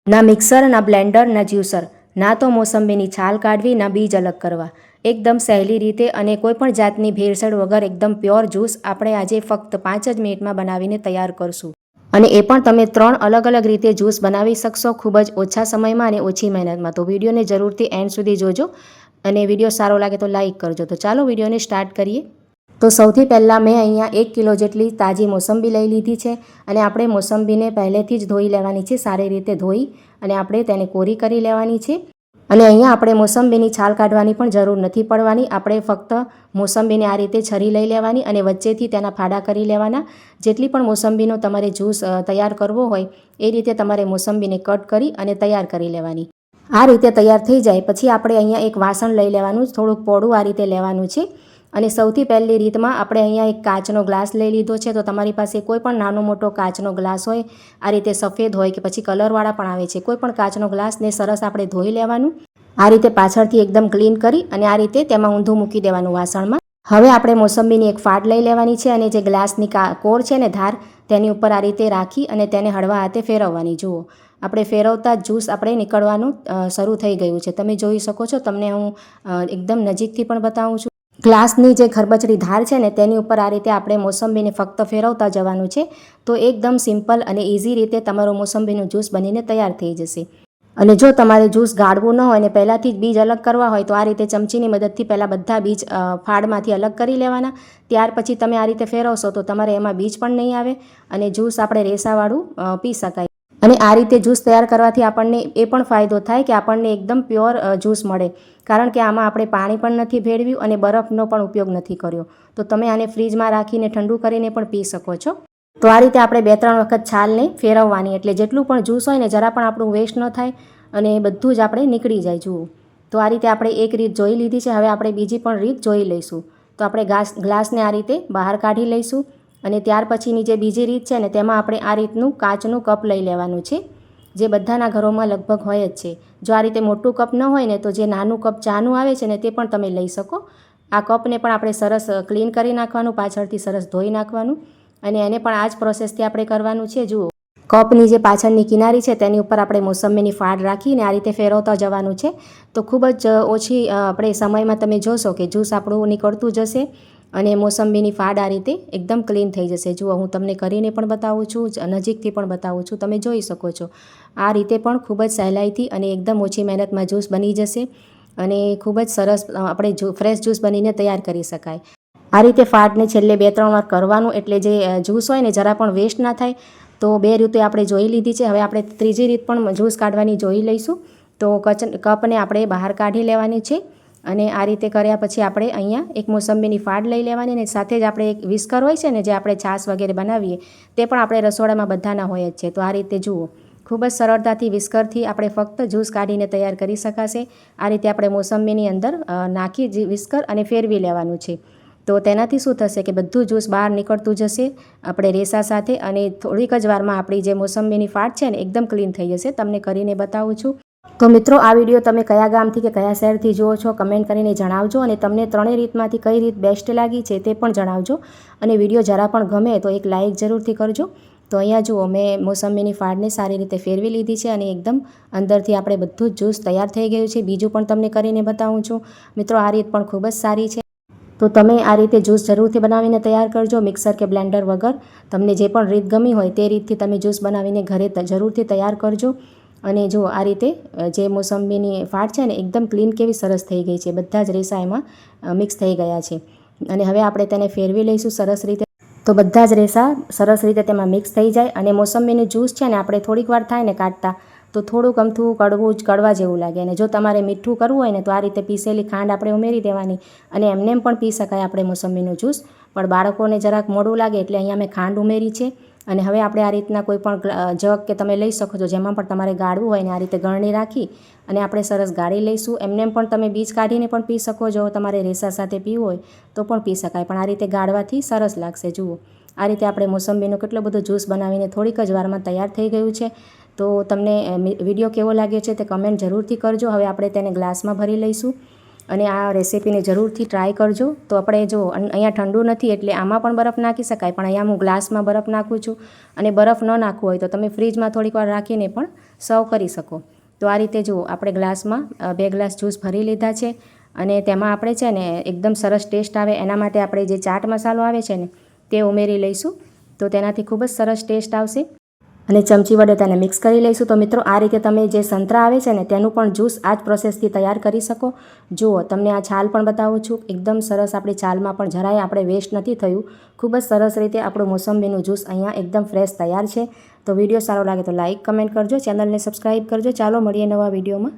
ના મિક્સર, ના બ્લેન્ડર, ના જ્યુસર, ના તો મોસંબીની છાલ કાઢવી, ના બીજ અલગ કરવા. એકદમ સહેલી રીતે અને કોઈપણ જાતની ભેળસેળ વગર એકદમ પ્યોર જ્યુસ આપણે આજે ફક્ત 5 જ મિનિટમાં બનાવીને તૈયાર કરશું. અને એ પણ તમે 3 અલગ અલગ રીતે જ્યુસ બનાવી શકશો ખૂબ જ ઓછા સમયમાં અને ઓછી મહેનતમાં. તો વિડીયોને જરૂરથી એન્ડ સુધી જોજો અને વિડીયો સારો લાગે તો લાઇક કરજો. તો ચાલો વિડીયોને સ્ટાર્ટ કરીએ. તો સૌથી પહેલાં મેં અહીંયા 1 કિલો જેટલી તાજી મોસંબી લઈ લીધી છે અને આપણે મોસંબીને પહેલેથી જ ધોઈ લેવાની છે. સારી રીતે ધોઈ અને આપણે તેને કોરી કરી લેવાની છે. અને અહીંયા આપણે મોસંબીની છાલ કાઢવાની પણ જરૂર નથી પડવાની. આપણે ફક્ત મોસંબીને આ રીતે છરી લઈ લેવાની અને વચ્ચેથી તેના ફાડા કરી લેવાના. જેટલી પણ મોસંબીનો તમારે જ્યુસ તૈયાર કરવો હોય એ રીતે તમારે મોસંબીને કટ કરી અને તૈયાર કરી લેવાની. આ રીતે તૈયાર થઈ જાય પછી આપણે અહીંયા એક વાસણ લઈ લેવાનું, થોડુંક પોળું આ રીતે લેવાનું છે. અને સૌથી પહેલી રીતમાં આપણે અહીંયા એક કાચનો ગ્લાસ લઈ લીધો છે. તો તમારી પાસે કોઈ પણ નાનો મોટો કાચનો ગ્લાસ હોય, આ રીતે સફેદ હોય કે પછી કલરવાળા પણ આવે છે, કોઈ પણ કાચનો ગ્લાસને સરસ આપણે ધોઈ લેવાનું. આ રીતે પાછળથી એકદમ ક્લીન કરી અને આ રીતે તેમાં ઊંધું મૂકી દેવાનું વાસણમાં. હવે આપણે મોસંબીની એક ફાડ લઈ લેવાની છે અને જે ગ્લાસની કોર છે ને ધાર, તેની ઉપર આ રીતે રાખી અને તેને હળવા હાથે ફેરવવાની. જુઓ, આપણે ફેરવતા જ જ્યુસ આપણે નીકળવાનું શરૂ થઈ ગયું છે. તમે જોઈ શકો છો. તમને હું એકદમ નજીકથી પણ બતાવું છું. ગ્લાસની જે ખરબચડી ધાર છે ને તેની ઉપર આ રીતે આપણે મોસંબીને ફક્ત ફેરવતા જવાનું છે. તો એકદમ સિમ્પલ અને ઇઝી રીતે તમારું મોસંબીનું જ્યુસ બનીને તૈયાર થઈ જશે. અને જો તમારે જ્યુસ ગાળવું ન હોય ને પહેલાંથી જ બીજ અલગ કરવા હોય તો આ રીતે ચમચીની મદદથી પહેલાં બધા બીજ ફાડમાંથી અલગ કરી લેવાના. ત્યાર પછી તમે આ રીતે ફેરવશો તો તમારે એમાં બીજ પણ નહીં આવે અને જ્યુસ આપણે રેસાવાળું પી શકાય. અને આ રીતે જ્યુસ તૈયાર કરવાથી આપણને એ પણ ફાયદો થાય કે આપણને એકદમ પ્યોર જ્યુસ મળે. કારણ કે આમાં આપણે પાણી પણ નથી ભેળવ્યું અને બરફનો પણ ઉપયોગ નથી કર્યો. તો તમે આને ફ્રીજમાં રાખીને ઠંડુ કરીને પણ પી શકો છો. તો આ રીતે આપણે 2-3 વખત છાલને ફેરવવાની એટલે જેટલું પણ જ્યુસ હોય ને જરા પણ આપણું વેસ્ટ ન થાય અને બધું જ આપણે નીકળી જાય. જુઓ, તો આ રીતે આપણે એક રીત જોઈ લીધી છે. હવે આપણે બીજી પણ રીત જોઈ લઈશું. તો આપણે ગ્લાસને આ રીતે બહાર કાઢી લઈશું અને ત્યાર પછીની જે બીજી રીત છે ને તેમાં આપણે આ રીતનું કાચનું કપ લઈ લેવાનું છે, જે બધાના ઘરોમાં લગભગ હોય જ છે. જો આ રીતે મોટું કપ ન હોય ને તો જે નાનું કપ ચાનું આવે છે ને તે પણ તમે લઈ શકો. આ કપને પણ આપણે સરસ ક્લીન કરી નાખવાનું, પાછળથી સરસ ધોઈ નાખવાનું અને એને પણ આ જ પ્રોસેસથી આપણે કરવાનું છે. જુઓ, કપની જે પાછળની કિનારી છે તેની ઉપર આપણે મોસંબીની ફાડ રાખીને આ રીતે ફેરવતા જવાનું છે. તો ખૂબ જ ઓછી આપણે સમયમાં તમે જોશો કે જ્યુસ આપણું નીકળતું જશે અને મોસંબીની ફાડ આ રીતે એકદમ ક્લીન થઈ જશે. જુઓ, હું તમને કરીને પણ બતાવું છું, નજીકથી પણ બતાવું છું. તમે જોઈ શકો છો. આ રીતે પણ ખૂબ જ સહેલાઈથી અને એકદમ ઓછી મહેનતમાં જ્યુસ બની જશે અને ખૂબ જ સરસ આપણે ફ્રેશ જ્યુસ બનીને તૈયાર કરી શકાય. આ રીતે ફાડને છેલ્લે 2-3 વાર કરવાનું એટલે જે જ્યુસ હોય ને જરા પણ વેસ્ટ ના થાય. તો 2 રીતે આપણે જોઈ લીધી છે. હવે આપણે ત્રીજી રીત પણ જ્યુસ કાઢવાની જોઈ લઈશું. તો કપને આપણે બહાર કાઢી લેવાની છે અને આ રીતે કર્યા પછી આપણે અહીંયા એક મોસંબીની ફાડ લઈ લેવાની અને સાથે જ આપણે એક વિસ્કર હોય છે ને જે આપણે છાશ વગેરે બનાવીએ તે પણ આપણે રસોડામાં બધાના હોય જ છે. તો આ રીતે જુઓ, ખૂબ જ સરળતાથી વિસ્કરથી આપણે ફક્ત જ્યુસ કાઢીને તૈયાર કરી શકાશે. આ રીતે આપણે મોસંબીની અંદર નાખી વિસ્કર અને ફેરવી લેવાનું છે. તો તેનાથી શું થશે કે બધું જ્યુસ બહાર નીકળતું જશે આપણે રેસા સાથે અને થોડીક જ વારમાં આપણી જે મોસંબીની ફાડ છે ને એકદમ ક્લીન થઈ જશે. તમને કરીને બતાવું છું. તો મિત્રો, આ વિડીયો તમે કયા ગામથી કે કયા શહેરથી જુઓ છો કમેન્ટ કરીને જણાવજો અને તમને 3 રીતમાંથી કઈ રીત બેસ્ટ લાગી છે તે પણ જણાવજો. અને વિડીયો જરા પણ ગમે તો એક લાઇક જરૂરથી કરજો. તો અહીંયા જુઓ, મેં મોસંબીની ફાડને સારી રીતે ફેરવી લીધી છે અને એકદમ અંદરથી આપણે બધું જ જ્યુસ તૈયાર થઈ ગયું છે. બીજું પણ તમને કરીને બતાવું છું. મિત્રો, આ રીત પણ ખૂબ જ સારી છે. તો તમે આ રીતે જ્યુસ જરૂરથી બનાવીને તૈયાર કરજો, મિક્સર કે બ્લેન્ડર વગર. તમને જે પણ રીત ગમી હોય તે રીતથી તમે જ્યુસ બનાવીને ઘરે જરૂરથી તૈયાર કરજો. અને જો આ રીતે જે મોસંબીની ફાડ છે ને એકદમ ક્લીન કેવી સરસ થઈ ગઈ છે. બધા જ રેસા એમાં મિક્સ થઈ ગયા છે અને હવે આપણે તેને ફેરવી લઈશું સરસ રીતે. તો બધા જ રેસા સરસ રીતે તેમાં મિક્સ થઈ જાય અને મોસંબીનું જ્યુસ છે ને આપણે થોડીક વાર થાય ને કાઢતા તો થોડુંક અમથું કડવા જેવું લાગે. અને જો તમારે મીઠું કરવું હોય ને તો આ રીતે પીસેલી ખાંડ આપણે ઉમેરી દેવાની અને એમને પણ પી શકાય આપણે મોસંબીનું જ્યુસ. પણ બાળકોને જરાક મોડું લાગે એટલે અહીંયા મેં ખાંડ ઉમેરી છે. અને હવે આપણે આ રીતના કોઈ પણ જગ કે તમે લઈ શકો છો જેમાં પણ તમારે ગાળવું હોય ને આ રીતે ગળણી રાખી અને આપણે સરસ ગાળી લઈશું. એમને પણ તમે બીજ કાઢીને પણ પી શકો. જો તમારે રેસા સાથે પીવું હોય તો પણ પી શકાય, પણ આ રીતે ગાળવાથી સરસ લાગશે. જુઓ, આ રીતે આપણે મોસંબીનો કેટલો બધો જ્યુસ બનાવીને થોડીક જ વારમાં તૈયાર થઈ ગયું છે. તો તમને વિડીયો કેવો લાગ્યો છે તે કમેન્ટ જરૂરથી કરજો. હવે આપણે તેને ગ્લાસમાં ભરી લઈશું અને આ રેસીપીને જરૂરથી ટ્રાય કરજો. તો આપણે જો અહીંયા ઠંડુ નથી એટલે આમાં પણ બરફ નાખી શકાય, પણ અહીંયા હું ગ્લાસમાં બરફ નાખું છું. અને બરફ ન નાખવું હોય તો તમે ફ્રીજમાં થોડીક વાર રાખીને પણ સર્વ કરી શકો. તો આ રીતે જુઓ, આપણે ગ્લાસમાં 2 ગ્લાસ જ્યુસ ભરી લીધા છે. અને તેમાં આપણે છે ને એકદમ સરસ ટેસ્ટ આવે એના માટે આપણે જે ચાટ મસાલો આવે છે ને તે ઉમેરી લઈશું. તો તેનાથી ખૂબ જ સરસ ટેસ્ટ આવશે. અને ચમચી વડે તેને મિક્સ કરી લઈશું. તો મિત્રો, આ રીતે તમે જે સંતરા આવે છે ને તેનું પણ જ્યુસ આ જ પ્રોસેસથી તૈયાર કરી શકો. જુઓ, તમને આ છાલ પણ બતાવું છું. એકદમ સરસ આપણી છાલમાં પણ જરાય આપણે વેસ્ટ નથી થયું. ખૂબ જ સરસ રીતે આપણું મોસંબીનું જ્યુસ અહીંયા એકદમ ફ્રેશ તૈયાર છે. તો વિડીયો સારો લાગે તો લાઇક કમેન્ટ કરજો, ચેનલને સબસ્ક્રાઈબ કરજો. ચાલો મળીએ નવા વિડીયોમાં.